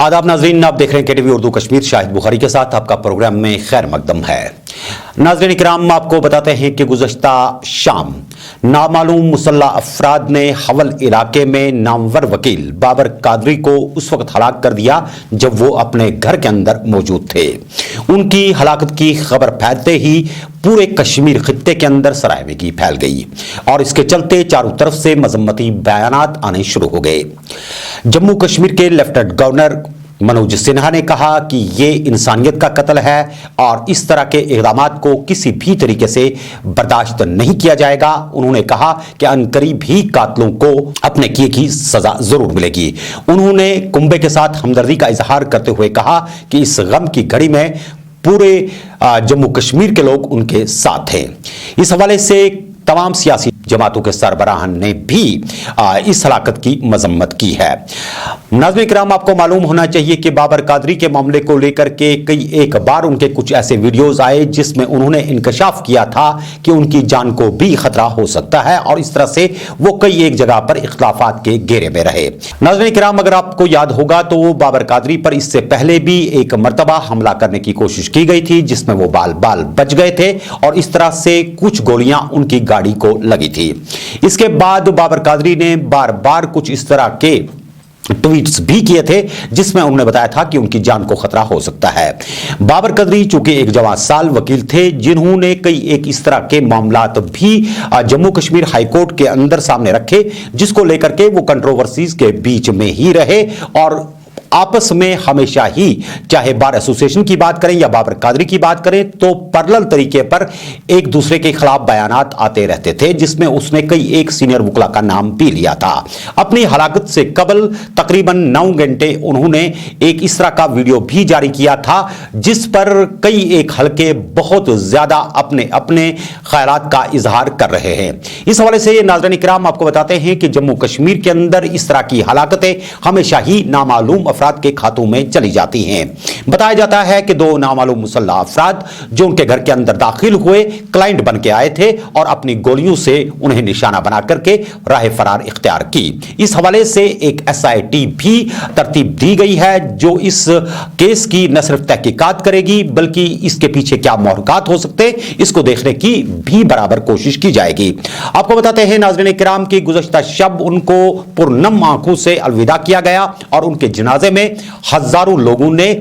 आदाब नाजरीन, आप देख रहे हैं केटीवी उर्दू कश्मीर। शाहिद बुखारी के साथ आपका प्रोग्राम में खैर मकदम है। नाजरीन इकराम, आपको बताते हैं कि गुज़श्ता शाम नामालूम मुसल्लह अफराद ने हवल इलाके में नामवर वकील बाबर कादरी को उस वक्त हलाक कर दिया जब वो अपने घर के अंदर मौजूद थे। उनकी हलाकत की खबर फैलते ही पूरे कश्मीर खित्ते के अंदर सराहमेगी फैल गई और इसके चलते चारों तरफ से मजम्मती बयानात आने शुरू हो गए। जम्मू कश्मीर के लेफ्टिनेंट गवर्नर मनोज सिन्हा ने कहा कि ये इंसानियत का कत्ल है और इस तरह के इक़दामात को किसी भी तरीके से बर्दाश्त नहीं किया जाएगा। उन्होंने कहा कि अनकरीब भी कातलों को अपने किए की सजा जरूर मिलेगी। उन्होंने कुंबे के साथ हमदर्दी का इजहार करते हुए कहा कि इस गम की घड़ी में पूरे जम्मू कश्मीर के लोग उनके साथ हैं। इस हवाले से तमाम सियासी जमातों के सरबराहान ने भी इस हलाकत की मजम्मत की है। नाज़रीन किराम, आपको मालूम होना चाहिए कि बाबर कादरी के मामले को लेकर के कई एक बार उनके कुछ ऐसे वीडियोस आए जिसमें उन्होंने इंकशाफ किया था कि उनकी जान को भी खतरा हो सकता है और इस तरह से वो कई एक जगह पर इख्तिलाफात के घेरे में रहे। नाज़रीन किराम, अगर आपको याद होगा तो बाबर कादरी पर इससे पहले भी एक मर्तबा हमला करने की कोशिश की गई थी जिसमें वो बाल बाल बच गए थे और इस तरह से कुछ गोलियां उनकी गाड़ी को लगी थी। इसके बाद बाबर कादरी ने बार बार कुछ इस तरह के ट्वीट्स भी किए थे जिसमें उन्होंने बताया था कि उनकी जान को खतरा हो सकता है। बाबर कादरी चूंकि एक जवान वकील थे जिन्होंने कई एक इस तरह के मामलात भी जम्मू कश्मीर हाई कोर्ट के अंदर सामने रखे जिसको लेकर के वो कंट्रोवर्सीज के बीच में ही रहे और आपस में हमेशा ही, चाहे बार एसोसिएशन की बात करें या बाबर कादरी की बात करें, तो पैरेलल तरीके पर एक दूसरे के खिलाफ बयानात आते रहते थे जिसमें उसने कई एक सीनियर वकील का नाम भी लिया था। अपनी हलाकत से कबल तकरीबन 9 घंटे उन्होंने एक इस तरह का वीडियो भी जारी किया था जिस पर कई एक हलके बहुत ज्यादा अपने अपने ख्यालात का इजहार कर रहे हैं। इस हवाले से नाज़रीन इकराम, आपको बताते हैं कि जम्मू कश्मीर के अंदर इस तरह की हलाकतें हमेशा ही नामालूम अफराद के खातों में चली जाती हैं। बताया जाता है कि 2 नामालूम मुसल्लह अफराद जो उनके घर के अंदर दाखिल हुए क्लाइंट बन के आए थे और अपनी गोलियों से उन्हें निशाना बना करके राह फरार इख्तियार की। इस हवाले से एक SIT भी तरतीब दी गई है जो इस केस की न सिर्फ तहकीकात करेगी बल्कि इसके पीछे क्या महरकात हो सकते हैं इसको देखने की भी बराबर कोशिश की जाएगी। आपको बताते हैं नाज़रीन किराम की गुज़श्ता शब उनको पुरनम आंखों से अलविदा किया गया और उनके जनाजे में हजारों लोगों ने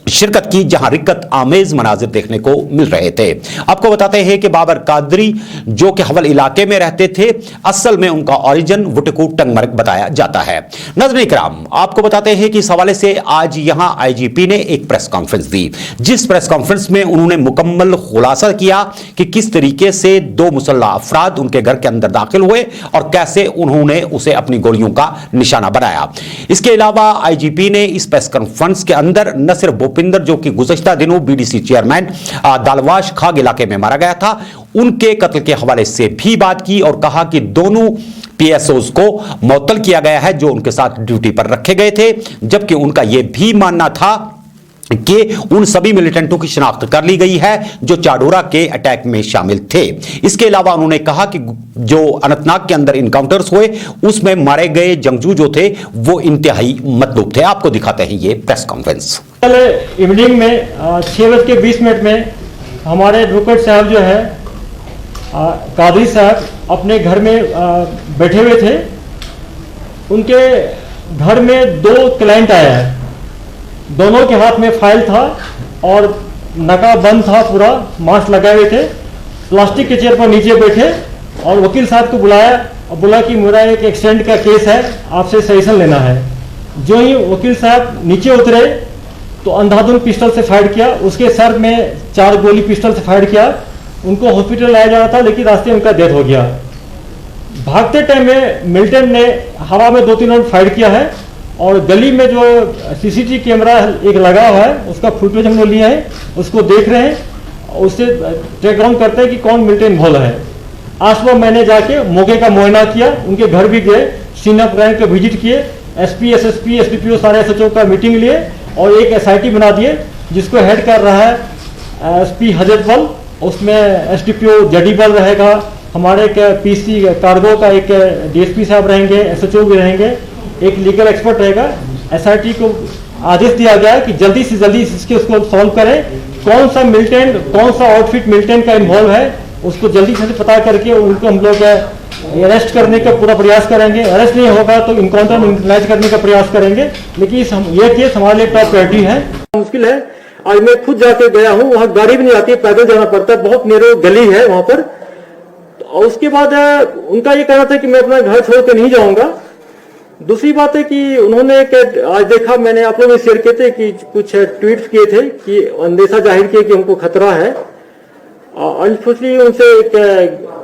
शिरकत की जहां रिक्कत आमेज मनाजिर देखने को मिल रहे थे। आपको बताते हैं कि बाबर कादरी जो कि हवल इलाके में रहते थे, असल में उनका ओरिजिन वुटकू टंगमर्ग बताया जाता है। नाज़रीन इकराम, आपको बताते हैं कि इस हवाले से आज यहां IGP ने एक प्रेस कॉन्फ्रेंस दी जिस प्रेस कॉन्फ्रेंस में उन्होंने मुकम्मल खुलासा किया कि किस तरीके से 2 मुसल्लह अफराद उनके घर के अंदर दाखिल हुए और कैसे उन्होंने उसे अपनी गोलियों का निशाना बनाया। इसके अलावा IGP ने इस प्रेस कॉन्फ्रेंस के अंदर न सिर्फ भूपिंदर जो कि गुज़श्ता दिनों BDC चेयरमैन दालवाश खाग इलाके में मारा गया था, उनके कत्ल के हवाले से भी बात की और कहा कि दोनों PSOs को मुअत्तल किया गया है जो उनके साथ ड्यूटी पर रखे गए थे, जबकि उनका यह भी मानना था कि उन सभी मिलिटेंटों की शिनाख्त कर ली गई है जो चाडोरा के अटैक में शामिल थे। इसके अलावा उन्होंने कहा कि जो अनंतनाग के अंदर इनकाउंटर्स हुए उसमें मारे गए जंगजू जो थे वो इंतहाई मतलूब थे। आपको दिखाते हैं ये प्रेस कॉन्फ्रेंस। कल इवनिंग में 6:20 में हमारे एडवोकेट साहब जो है कादरी साहब अपने घर में बैठे हुए थे। उनके घर में 2 क्लाइंट आया है, दोनों के हाथ में फाइल था और नकाब बंद था, पूरा मास्क लगाए हुए थे, प्लास्टिक के चेयर पर नीचे बैठे और वकील साहब को बुलाया और बोला कि मेरा एक एक्सीडेंट का केस है, आपसे सजेशन लेना है। जो ही वकील साहब नीचे उतरे तो अंधाधुंध पिस्टल से फायर किया, उसके सर में 4 गोली पिस्टल से फायर किया। उनको हॉस्पिटल लाया जा रहा था लेकिन रास्ते में उनका डेथ हो गया। भागते टाइम में मिलिटेंट ने हवा में 2-3 राउंड फायर किया है और गली में जो CCTV कैमरा एक लगा हुआ है उसका फुटेज हम लोग लिए हैं, उसको देख रहे हैं, उससे ट्रैक डाउन करते हैं कि कौन मिलिटेंट भोला है। आज सुबह मैंने जाके मौके का मुआयना किया, उनके घर भी गए, सीनियर क्राइम का विजिट किए, SP, SSP, SDPO सारे SHO का मीटिंग लिए और एक SIT बना दिए जिसको हेड कर रहा है SP हजरतबल, उसमें SDPO जडीबल रहेगा, हमारे PC कार्गो का एक DSP साहब रहेंगे, SHO भी रहेंगे, एक लीगल एक्सपर्ट रहेगा। SIT को आदेश दिया गया है कि जल्दी से जल्दी उसको सॉल्व करें। कौन सा मिलिटेंट, कौन सा आउटफिट मिलिटेंट का इन्वॉल्व है, उसको जल्दी से पता करके उनको हम लोग अरेस्ट करने का पूरा प्रयास करेंगे। अरेस्ट नहीं होगा तो इनकाउंटर में यूटिलाइज करने का प्रयास करेंगे, लेकिन ये केस हमारे लिए टॉप प्रायोरिटी है। मुश्किल है, आज मैं खुद जाके गया हूँ, वहाँ गाड़ी भी नहीं आती है, पैदल जाना पड़ता है, बहुत नैरो गली है वहाँ पर। और उसके बाद उनका ये कहना था कि मैं अपना घर छोड़ के नहीं जाऊंगा। दूसरी बात है कि उन्होंने आज देखा, मैंने आप लोगों ने शेयर किए थे कि कुछ ट्वीट्स किए थे कि अंदेशा जाहिर किया कि हमको खतरा है। अनफॉर्चुनेटली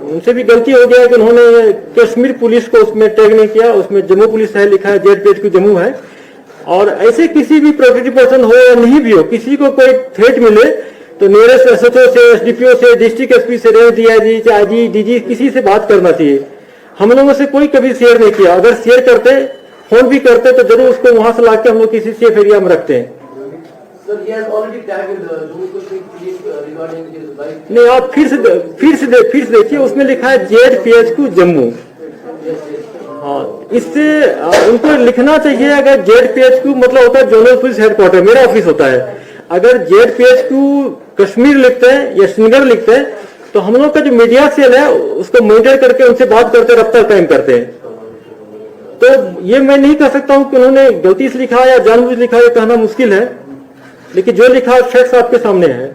उनसे भी गलती हो गया कि उन्होंने कश्मीर पुलिस को उसमें टैग नहीं किया, उसमें जम्मू पुलिस है लिखा है, जेड जम्मू है। और ऐसे किसी भी प्रोटेक्टिव पर्सन हो या नहीं भी हो, किसी को कोई थ्रेट मिले तो नियरेस्ट एसएचओ से, एसडीपीओ से, डिस्ट्रिक्ट एसपी से, रेंज डीआईजी, आईजी, डीजी, किसी से बात करना चाहिए। हम लोगों से कोई कभी शेयर नहीं किया। अगर शेयर करते, फोन भी करते तो जरूर उसको वहां से लाके हम लोग किसी सेफ एरिया में रखते हैं। नहीं, आप फिर से देखिए, उसमें लिखा है जेडपीएचक्यू जम्मू। हाँ, इससे उनको लिखना चाहिए, अगर जेडपीएचक्यू मतलब होता है जोनल पुलिस हेडक्वार्टर, मेरा ऑफिस होता है। अगर जेडपीएचक्यू कश्मीर लिखते हैं या श्रीनगर लिखते हैं तो हम लोग का जो मीडिया सेल है उसको मॉनिटर करके उनसे बात करते, रफ्तार कायम करते हैं। तो ये मैं नहीं कह सकता हूं कि उन्होंने गलती से लिखा या जानबूझ लिखा, ये कहना मुश्किल है, लेकिन जो लिखा फैक्ट्स आपके सामने है।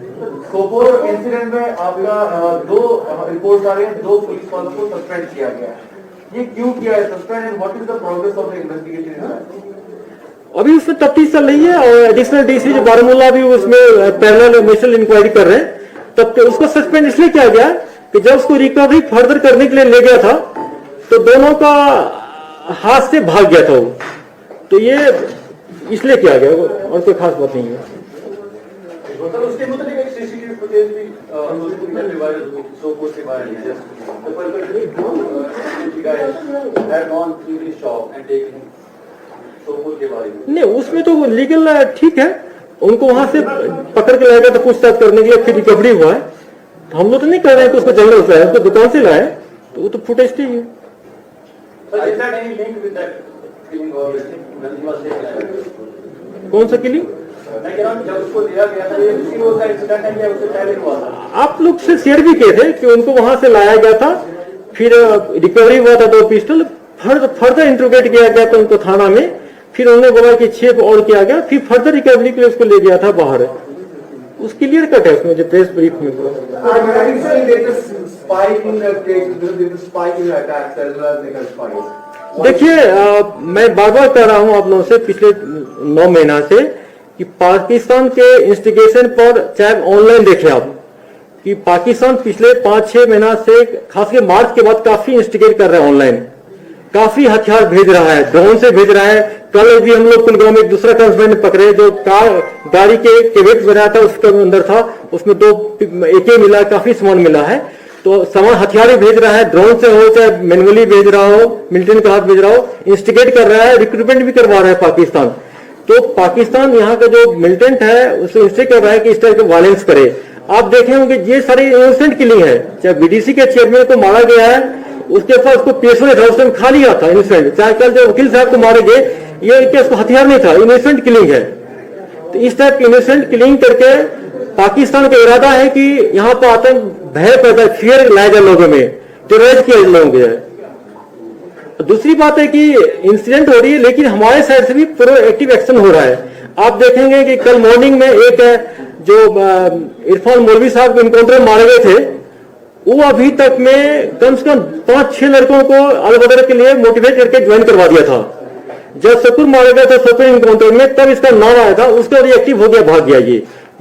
सोपोर इंसिडेंट में आपका 2 रिपोर्ट आ रही है, 2 पुलिस वालों को सस्पेंड किया गया है। ये क्यों किया है suspend and what is the progress of the investigation? अभी उसमें तफ्तीश चल रही है और एडिशनल डीसी जो बारामूला भी उसमें पैरेलल नेशनल इंक्वायरी कर रहे हैं। तब तो उसको सस्पेंड इसलिए किया गया कि जब उसको रिकवरी फर्दर करने के लिए ले गया था तो दोनों का हाथ से भाग गया था वो, तो ये इसलिए किया गया और कोई खास बात नहीं है। उसके मतलब एक सीसीटीवी फुटेज भी वायरल हुई, सोपोर से वायरल है, नहीं उसमें तो लीगल ठीक है, उनको वहां से पकड़ के लाया गया तो पूछताछ करने के लिए, फिर रिकवरी हुआ है। तो हम लोग तो नहीं कर रहे हैं कि उसको जंगल से आया, उसको दुकान से लाया, तो वो तो फुटेज ठीक है। कौन सा किलिंग? आप लोग से शेयर भी किए थे कि उनको वहां से लाया गया था, फिर रिकवरी हुआ था 2 पिस्टल, फर्दर इंट्रोगेट किया गया था उनको थाना में, फिर उन्होंने बोला कि 6 और किया गया, फिर फर्दर रिकवरी के लिए उसको ले गया था बाहर। उस क्लियर कट है उसमें जो प्रेस ब्रीफ में देखिए, मैं बार बार कह रहा हूं आप लोगों से पिछले 9 महीना से कि पाकिस्तान के इंस्टिगेशन पर, चाहे ऑनलाइन देखें आप, कि पाकिस्तान पिछले 5-6 महीना से खासकर मार्च के बाद काफी इंस्टिगेट कर रहा है ऑनलाइन, काफी हथियार भेज रहा है, ड्रोन से भेज रहा है। कल भी हम लोग कुलगांव में एक दूसरा कंसमेंट पकड़े जो गाड़ी के केवेट बनाया था, उसके अंदर था, उसमें 2 AK मिला, काफी सामान मिला है। तो सामान हथियार भेज रहा है, ड्रोन से हो चाहे मैनुअली भेज रहा हो, मिलिटेंट के हाथ भेज रहा हो, इंस्टिगेट कर रहा है, रिक्रूटमेंट भी करवा रहा है पाकिस्तान। तो पाकिस्तान यहाँ का जो मिलिटेंट है उसे इंस्टिगेट कर रहा है कि इस तरह के वायलेंस करे। आप देखे होंगे ये सारी इनोसेंट किलिंग है, चाहे बीडीसी के चेयरमैन को मारा गया है, उसके पास उसको पेशवे था, उसने खा लिया था इनोसेंट, चाहे कल जो वकील साहब को मारे गए, ये केस को हथियार नहीं था, इनोसेंट किलिंग है। तो इस टाइप की इनोसेंट किलिंग करके पाकिस्तान का इरादा है कि यहाँ पर आतंक, भय पैदा, फियर लाया जाए लोगों में, टेरराइज किया लोगों को। दूसरी बात है कि इंसिडेंट हो रही है, लेकिन हमारे साइड से भी प्रोएक्टिव एक्शन हो रहा है। आप देखेंगे कि कल मॉर्निंग में एक जो इरफान मौलवी साहब को इनकाउंटर मारे गए थे, वो अभी तक में कम से कम 5-6 लड़कों को अलबदर के लिए मोटिवेट करके ज्वाइन करवा दिया था। जब शकुर मारा गया था सोपोर इनकाउंटर में, तब इसका नाम आया था, उसका रिएक्टिव हो गया, भाग गया।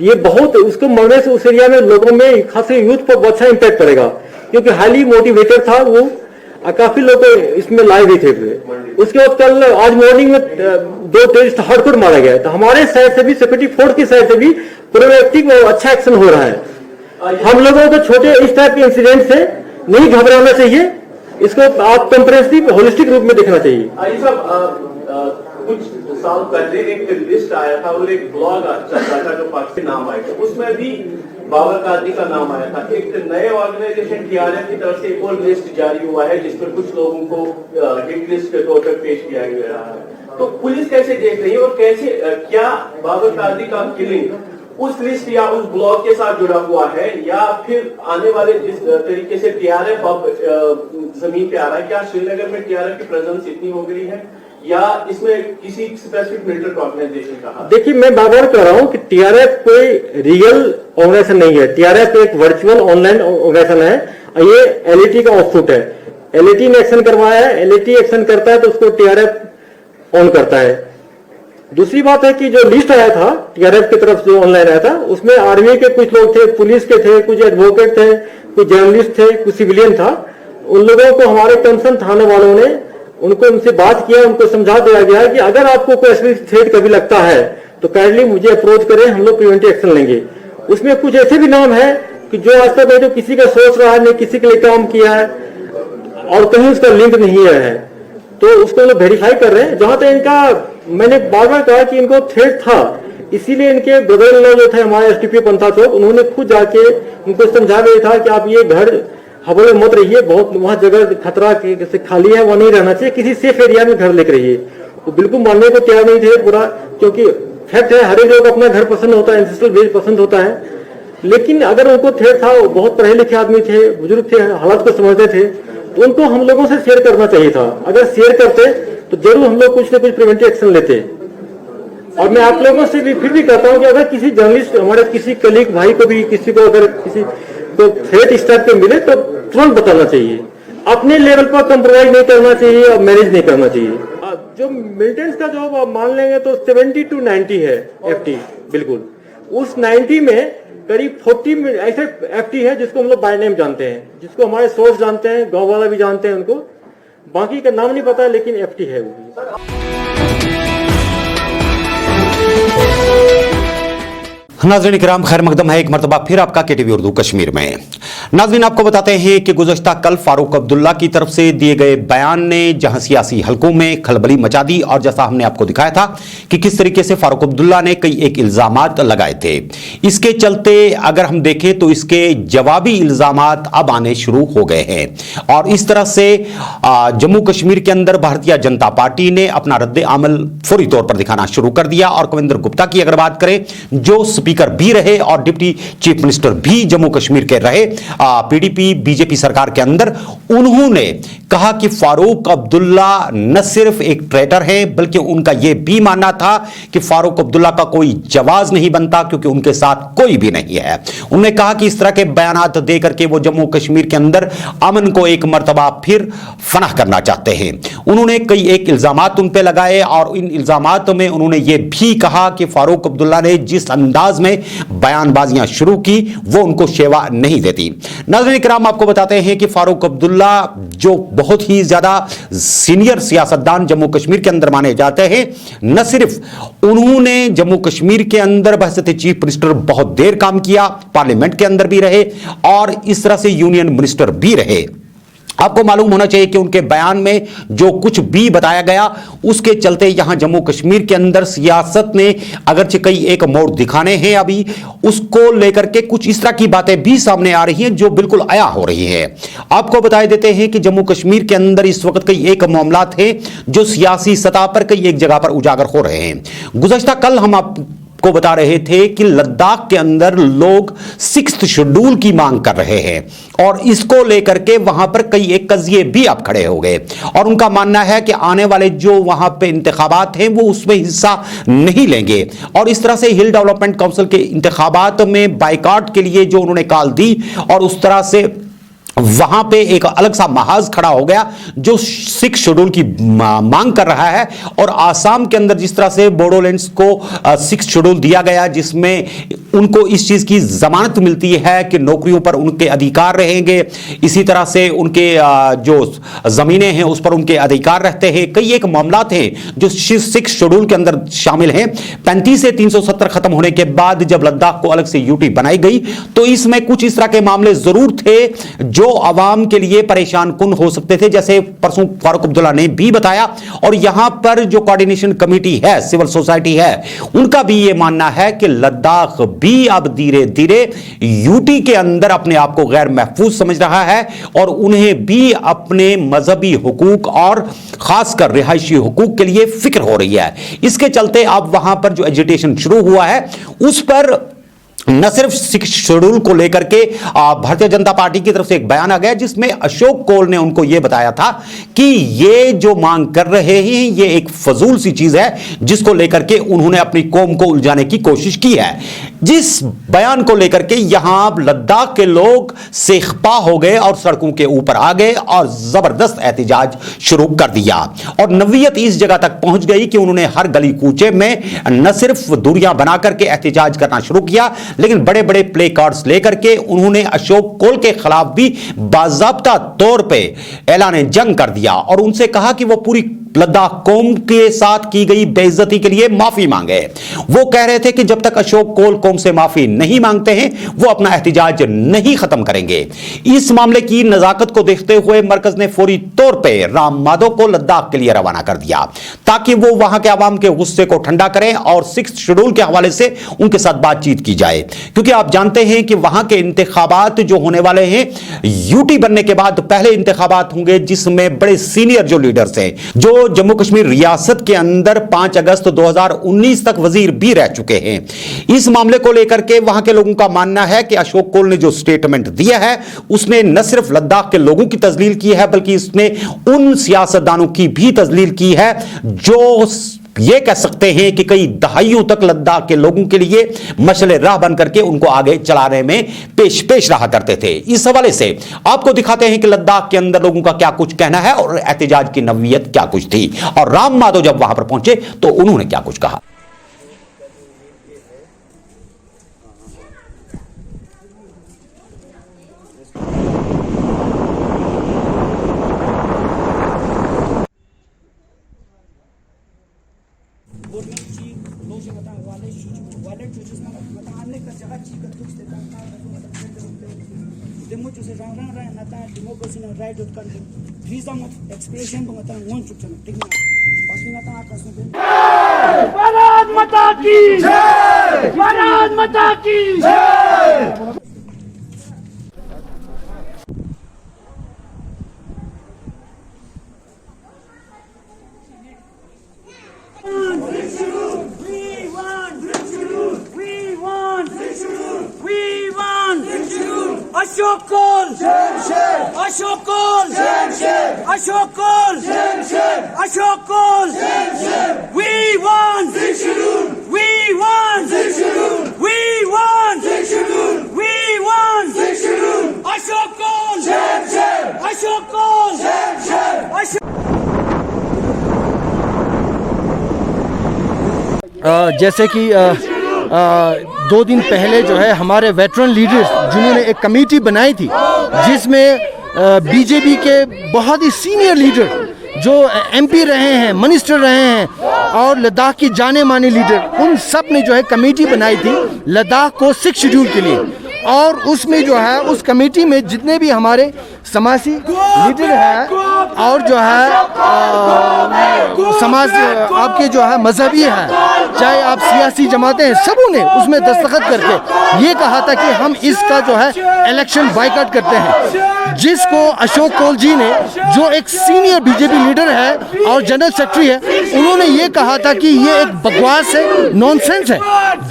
ये बहुत, उसको मरने से उस एरिया में लोगों में, खासकर यूथ पर बहुत अच्छा इंपैक्ट पड़ेगा, क्योंकि हाईली मोटिवेटेड था वो, काफी लोग इसमें लाए भी थे। उसके बाद कल आज मॉर्निंग में 2 टेररिस्ट हार्डकोर मारा गया। तो हमारे साइड से भी, सिक्योरिटी फोर्स की साइड से भी प्रोएक्टिव और अच्छा एक्शन हो रहा है। हम लोगों को छोटे इस टाइप के इंसिडेंट से नहीं घबराना चाहिए, इसको आप कंप्रेहेंसिव होलिस्टिक रूप में देखना चाहिए। कुछ साल पहले एक लिस्ट आया था और एक ब्लॉग चल रहा था जो पाकिस्तान नाम आया था, उसमें भी बाबर कादरी का नाम आया था। एक नए ऑर्गेनाइजेशन TRF की तरफ से एक और लिस्ट जारी हुआ है जिस पर कुछ लोगों को हिट लिस्ट के तौर पर पेश किया गया है। तो पुलिस कैसे देख रही है और कैसे क्या बाबर काजी का किलिंग उस लिस्ट या उस ब्लॉक के साथ जुड़ा हुआ है, या फिर आने वाले जिस तरीके से टीआरएफ अब जमीन पे आ रहा है, क्या श्रीनगर में टीआरएफ की प्रेजेंस इतनी हो गई है या इसमें किसी स्पेसिफिक मिलिटेंट ऑर्गेनाइजेशन का हाथ? देखिए, मैं बार बार कह रहा हूं कि टीआरएफ कोई रियल ऑर्गेनाइजेशन नहीं है। टीआरएफ एक वर्चुअल ऑनलाइन ऑर्गेनाइजेशन है। ये एलईटी का आउटपुट है। एलईटी ने एक्शन करवाया है, एलईटी एक्शन करता है तो उसको टीआरएफ ऑन करता है। दूसरी बात है कि जो लिस्ट आया था टीआरएफ की तरफ से ऑनलाइन आया था, उसमें आर्मी के कुछ लोग थे, पुलिस के थे, कुछ एडवोकेट थे, कुछ जर्नलिस्ट थे, कुछ सिविलियन था। उन लोगों को हमारे कंसर्न थाने वालों ने उनसे बात किया, उनको समझा दिया गया है कि अगर आपको कोई ऐसी थ्रेट कभी लगता है तो काइंडली मुझे अप्रोच करें, हम लोग प्रिवेंटिव एक्शन लेंगे। उसमें कुछ ऐसे भी नाम है कि जो आज तक जो किसी का सोच रहा है, नहीं किसी के लिए काम किया है और कहीं उसका लिंक नहीं है, तो उसको लोग वेरीफाई कर रहे हैं। जहां तक इनका, मैंने बार बार कहा कि इनको थ्रेट था, इसीलिए इनके ब्रदर इन लॉ जो थे हमारे एसटीपी पंथा चौक, उन्होंने खुद जाके उनको समझा दिया था कि आप ये घर हवाले मत रहिए, बहुत वहां जगह खतरा से खाली है, वहां नहीं रहना चाहिए, किसी सेफ एरिया में घर लेकर रहिए। वो बिल्कुल मानने को तैयार नहीं थे पूरा, क्योंकि फैक्ट है हर एक लोग अपना घर पसंद होता है, एंसेस्ट्रल बेस पसंद होता है। लेकिन अगर उनको थ्रेट था, वो बहुत पढ़े लिखे आदमी थे, बुजुर्ग थे, हालात को समझते थे, तो उनको हम लोगों से शेयर करना चाहिए था। अगर शेयर करते तो जरूर हम लोग कुछ न कुछ प्रिवेंटिव एक्शन लेते। और मैं आप लोगों से भी फिर भी कहता हूं कि अगर किसी जर्नलिस्ट, हमारे किसी कलीग भाई को भी, किसी को अगर किसी को थ्रेट इस टाइप के मिले तो तुरंत बताना चाहिए। अपने लेवल पर कंप्रोमाइज नहीं करना चाहिए और मैनेज नहीं करना चाहिए। जो मिलिटेंट्स का जो आप मान लेंगे तो 70 to 90 है एफटी, बिल्कुल। उस 90 में करीब 40 ऐसे एफटी है जिसको हम लोग बाय नेम जानते हैं, जिसको हमारे सोर्स जानते हैं, गांव वाला भी जानते हैं उनको, बाकी का नाम नहीं पता है, लेकिन एफटी है वो भी। नाज़रीन इकराम, खैर मकदम है एक मरतबा फिर आपका केटीवी उर्दू कश्मीर में। नाज़रीन, आपको बताते हैं कि गुज़श्ता कल फारूक अब्दुल्ला की तरफ से दिए गए बयान ने जहां सियासी हलकों में खलबली मचा दी, और जैसा हमने आपको दिखाया था कि किस तरीके से फारूक अब्दुल्ला ने कई एक इल्जामात लगाए थे, इसके चलते अगर हम देखें तो इसके जवाबी इल्जामात अब आने शुरू हो गए हैं। और इस तरह से जम्मू कश्मीर के अंदर भारतीय जनता पार्टी ने अपना रद्द अमल फौरी तौर पर दिखाना शुरू कर दिया। और कविंदर गुप्ता की अगर बात करें, जो स्पीकर भी रहे और डिप्टी चीफ मिनिस्टर भी जम्मू कश्मीर के रहे पीडीपी बीजेपी सरकार के अंदर, उन्होंने कहा कि फारूक अब्दुल्ला न सिर्फ एक ट्रेटर है, बल्कि उनका यह भी मानना था कि फारूक अब्दुल्ला का कोई जवाब नहीं बनता क्योंकि उनके साथ कोई भी नहीं है। उन्होंने कहा कि इस तरह के बयानात देकर के वो जम्मू कश्मीर के अंदर अमन को एक मर्तबा फिर फनाह करना चाहते हैं। उन्होंने कई एक इल्जामात उन पे लगाए और इन इल्जामात में उन्होंने ये भी कहा कि फारूक अब्दुल्ला ने जिस अंदाज में बयानबाजियां शुरू की वो उनको शेवा नहीं देती। नाज़रीन इकराम, आपको बताते हैं कि फारूक अब्दुल्ला जो बहुत ही ज्यादा सीनियर सियासतदान जम्मू कश्मीर के अंदर माने जाते हैं, न सिर्फ उन्होंने जम्मू कश्मीर के अंदर बहसत चीफ मिनिस्टर बहुत देर काम किया, पार्लियामेंट के अंदर भी रहे और इस तरह से यूनियन मिनिस्टर भी रहे। आपको मालूम होना चाहिए कि उनके बयान में जो कुछ भी बताया गया उसके चलते यहां जम्मू कश्मीर के अंदर सियासत ने अगरचे कई एक मोड़ दिखाने हैं, अभी उसको लेकर के कुछ इस तरह की बातें भी सामने आ रही हैं जो बिल्कुल आया हो रही है। आपको बता देते हैं कि जम्मू कश्मीर के अंदर इस वक्त कई एक मामला थे जो सियासी सतह पर कई एक जगह पर उजागर हो रहे हैं। गुज़श्ता कल हम को बता रहे थे कि लद्दाख के अंदर लोग 6th शेड्यूल की मांग कर रहे हैं और इसको लेकर के वहां पर कई एक कजिए भी अब खड़े हो गए और उनका मानना है कि आने वाले जो वहां पे इंतखाबात हैं वो उसमें हिस्सा नहीं लेंगे। और इस तरह से हिल डेवलपमेंट काउंसिल के इंतखाबात में बाइकआउट के लिए जो उन्होंने कॉल दी और उस तरह से वहां पे एक अलग सा महाज खड़ा हो गया जो 6 शेड्यूल की मांग कर रहा है। और आसाम के अंदर जिस तरह से बोडोलैंड्स को 6 शेड्यूल दिया गया जिसमें उनको इस चीज की जमानत मिलती है कि नौकरियों पर उनके अधिकार रहेंगे, इसी तरह से उनके जो जमीनें हैं उस पर उनके अधिकार रहते हैं। कई एक मामला थे जो 6 शेड्यूल के अंदर शामिल हैं। 35 से 370 खत्म होने के बाद जब लद्दाख को अलग से यूटी बनाई गई तो इसमें कुछ इस तरह के मामले जरूर थे जो जो आवाम के लिए परेशान कुन हो सकते थे, जैसे परसों फारूक अब्दुल्ला ने भी बताया। और यहां पर जो कोऑर्डिनेशन कमेटी है, सिविल सोसाइटी है, उनका भी यह मानना है कि लद्दाख भी अब धीरे धीरे यूटी के अंदर अपने आप को गैर महफूज समझ रहा है और उन्हें भी अपने मजहबी हुकूक और खासकर रिहायशी हुकूक के लिए फिक्र हो रही है। इसके चलते अब वहां पर जो एजिटेशन शुरू हुआ है उस पर न सिर्फ 6 शेड्यूल को लेकर के भारतीय जनता पार्टी की तरफ से एक बयान आ गया जिसमें अशोक कोल ने उनको यह बताया था कि ये जो मांग कर रहे हैं ये एक फजूल सी चीज है जिसको लेकर के उन्होंने अपनी कौम को उलझाने की कोशिश की है। जिस बयान को लेकर के यहां लद्दाख के लोग सेखपा हो गए और सड़कों के ऊपर आ गए और जबरदस्त एहतजाज शुरू कर दिया और नवीयत इस जगह तक पहुंच गई कि उन्होंने हर गली कूचे में न सिर्फ दूरियां बना करके एहतजाज करना शुरू किया लेकिन बड़े बड़े प्ले कार्ड्स लेकर के उन्होंने अशोक कोल के खिलाफ भी बाज़ाब्ता तौर पे ऐलान जंग कर दिया और उनसे कहा कि वो पूरी लद्दाख कौम के साथ की गई बेइज्जती के लिए माफी मांगे। वो कह रहे थे कि जब तक अशोक कोल कौम से माफी नहीं मांगते हैं वो अपना एहतजाज नहीं खत्म करेंगे। इस मामले की नजाकत को देखते हुए मरकज ने फौरी तौर पे राम माधव को लद्दाख के लिए रवाना कर दिया ताकि वो वहां के आवाम के गुस्से को ठंडा करें और 6 शेड्यूल के हवाले से उनके साथ बातचीत की जाए, क्योंकि आप जानते हैं कि वहां के इंतखाबात जो होने वाले हैं यूटी बनने के बाद पहले इंतखाबात होंगे जिसमें बड़े सीनियर जो लीडर्स हैं जो जम्मू कश्मीर रियासत के अंदर 5 अगस्त 2019 तक वजीर भी रह चुके हैं। इस मामले को लेकर के वहां के लोगों का मानना है कि अशोक कोल ने जो स्टेटमेंट दिया है उसने न सिर्फ लद्दाख के लोगों की तजलील की है बल्कि इसने उन सियासतदानों की भी तजलील की है जो ये कह सकते हैं कि कई दहाइयों तक लद्दाख के लोगों के लिए मशले राह बन करके उनको आगे चलाने में पेश रहा करते थे। इस हवाले से आपको दिखाते हैं कि लद्दाख के अंदर लोगों का क्या कुछ कहना है और एहतजाज की नवीयत क्या कुछ थी और राम माधव जब वहां पर पहुंचे तो उन्होंने क्या कुछ कहा। Freedom of expression भारत माता की जय, भारत माता की जय। Ashok Koul, Ashok Koul, Ashok Koul, Ashok Koul, we want, we want, we want, we want, Ashok Koul, Ashok Koul, जैसे कि 2 दिन पहले जो है हमारे वेटरन लीडर्स जिन्होंने एक कमेटी बनाई थी जिसमें बीजेपी के बहुत ही सीनियर लीडर जो एमपी रहे हैं, मिनिस्टर रहे हैं और लद्दाख की जाने माने लीडर, उन सब ने जो है कमेटी बनाई थी लद्दाख को 6 शेड्यूल के लिए। और उसमें जो है उस कमेटी में जितने भी हमारे समाजी लीडर हैं और जो है समाज आपके जो है मजहबी हैं, चाहे आप सियासी जमातें हैं, सबों ने उसमें दस्तखत करके ये कहा था कि हम इसका जो है इलेक्शन बायकॉट करते हैं। जिसको अशोक कोल जी ने, जो एक सीनियर बीजेपी लीडर है और जनरल सेक्रेटरी है, उन्होंने ये कहा था कि ये एक बकवास है, नॉनसेंस है,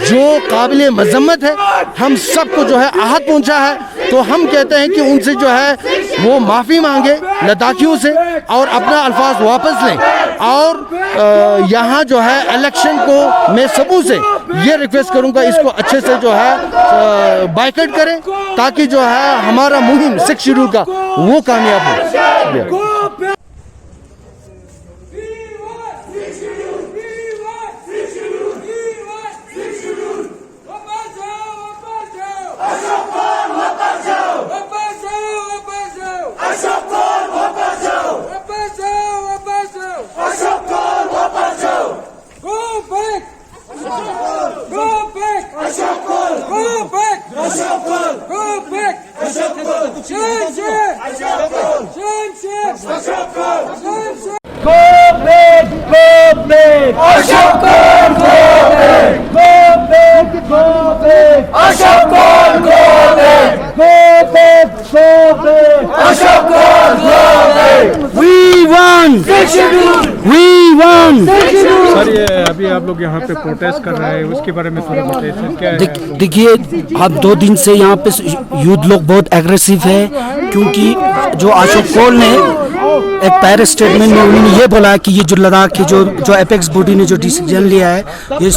जो काबिल मजम्मत है, हम सबको जो है आहत पहुंचा है। तो हम कहते हैं कि उनसे जो है वो माफ़ी मांगे लद्दाखियों से और अपना अल्फाज वापस लें। और यहाँ जो है इलेक्शन को मैं सबों से ये रिक्वेस्ट करूँगा इसको अच्छे से जो है बायकॉट करें ताकि जो है हमारा मुहिम 6 शेड्यूल का वो कामयाब हो। Go back! Go back! We want. Sir ये अभी आप लोग यहाँ पे प्रोटेस्ट कर रहे हैं, उसके बारे में थोड़ा बताइए सर, क्या है? देखिए, अब 2 दिन से यहाँ पे यूथ लोग बहुत एग्रेसिव है, क्योंकि जो अशोक कोल ने एक पैरिस स्टेटमेंट में उन्होंने ये बोला कि ये जो लद्दाख की जो एपेक्स बॉडी ने जो डिसीजन लिया है, ये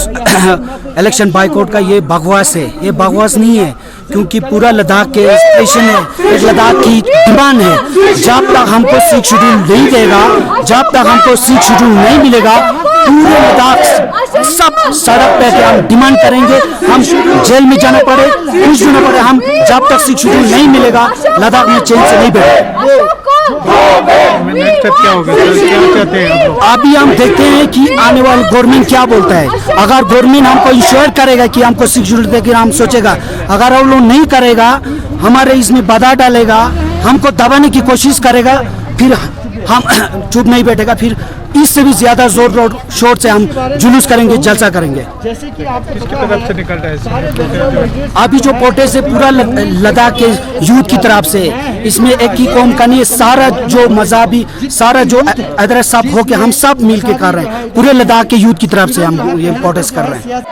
इलेक्शन बाइकआउट का, ये बकवास है। ये बकवास नहीं है, क्योंकि पूरा लद्दाख के एस्पिरेशन है, एक लद्दाख की डिमांड है। जब तक हमको 6 शेड्यूल नहीं देगा, जब तक हमको 6 शेड्यूल नहीं मिलेगा, पूरे लद्दाख सब सड़क पे हम डिमांड करेंगे। हम जेल में जाना पड़े, कुछ भी ना पड़े, हम जब तक 6 शेड्यूल नहीं मिलेगा, लद्दाख में चैन से नहीं बैठेंगे। नेक्स्ट स्टेप क्या होगा सर, क्या चाहते हैं आप लोग? अभी हम देखते हैं कि आने वाली गवर्नमेंट क्या बोलता है। अगर गवर्नमेंट हमको इंश्योर करेगा कि हमको 6 शेड्यूल देकर हम सोचेगा, अगर वो लोग नहीं करेगा, हमारे इसमें बाधा डालेगा, हमको दबाने की कोशिश करेगा, फिर हम चुप नहीं बैठेगा, फिर इससे भी ज्यादा जोर शोर से हम जुलूस करेंगे, जलसा करेंगे। किसकी तरफ से निकल रहा है सर? अभी जो प्रोटेस्ट है पूरा लद्दाख के यूथ की तरफ से, इसमें एक ही कौम का नहीं, सारा जो मजहबी, सारा जो अदर सब हो के हम सब मिल के कर रहे हैं। पूरे लद्दाख के यूथ की तरफ से हम ये प्रोटेस्ट कर रहे हैं।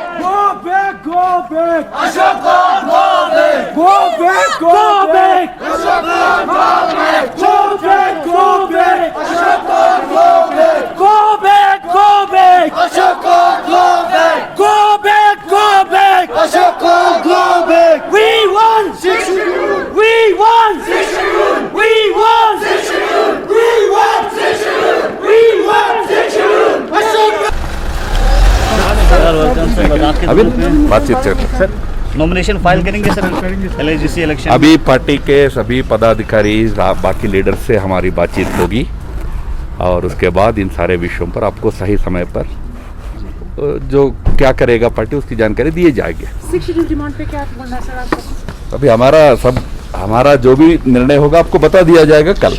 Go back! Ashok Khan, go back! Go back! Go back! Ashok Khan, go back! Go back! Go back! Ashok Khan, go back! Go back! Go back! Ashok Khan, go back! Go back! Go back! Ashok Khan, go back! We want 6 Schedule! We want 6 Schedule! We want 6 Schedule! We want 6 Schedule! We want 6 Schedule! Ashok Khan! अभी बातचीत sir nomination file करेंगे sir एलआईजीसी election? अभी party के सभी पदाधिकारी बाकी leader से हमारी बातचीत होगी और उसके बाद इन सारे विषयों पर आपको सही समय पर जो क्या करेगा पार्टी उसकी जानकारी दी जाएगी। 6 शेड्यूल डिमांड पे क्या बोलना है सर आपको? अभी हमारा जो भी निर्णय होगा आपको बता दिया जाएगा कल।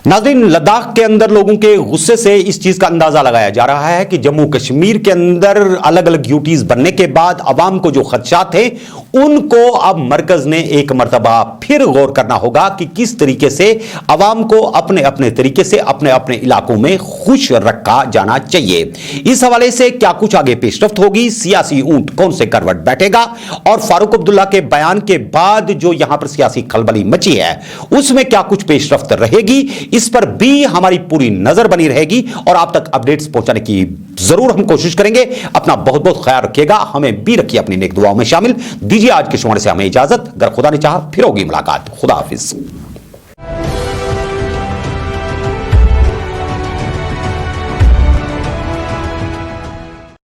नाज़रीन, लद्दाख के अंदर लोगों के गुस्से से इस चीज का अंदाजा लगाया जा रहा है कि जम्मू कश्मीर के अंदर अलग अलग ड्यूटीज बनने के बाद अवाम को जो खदशात थे उनको अब मरकज ने एक मर्तबा फिर गौर करना होगा कि किस तरीके से अवाम को अपने अपने तरीके से अपने अपने इलाकों में खुश रखा जाना चाहिए। इस हवाले से क्या कुछ आगे पेशरफ्त होगी, सियासी ऊंट कौन से करवट बैठेगा और फारूक अब्दुल्ला के बयान के बाद जो यहां पर सियासी खलबली मची है उसमें क्या कुछ पेशरफ्त रहेगी, इस पर भी हमारी पूरी नजर बनी रहेगी और आप तक अपडेट्स पहुंचाने की जरूर हम कोशिश करेंगे। अपना बहुत बहुत ख्याल रखिएगा, हमें भी रखिए अपनी नेक दुआओं में शामिल। दीजिए आज के शुमारे से हमें इजाजत, अगर खुदा ने चाहा फिर होगी मुलाकात। खुदा हाफिज।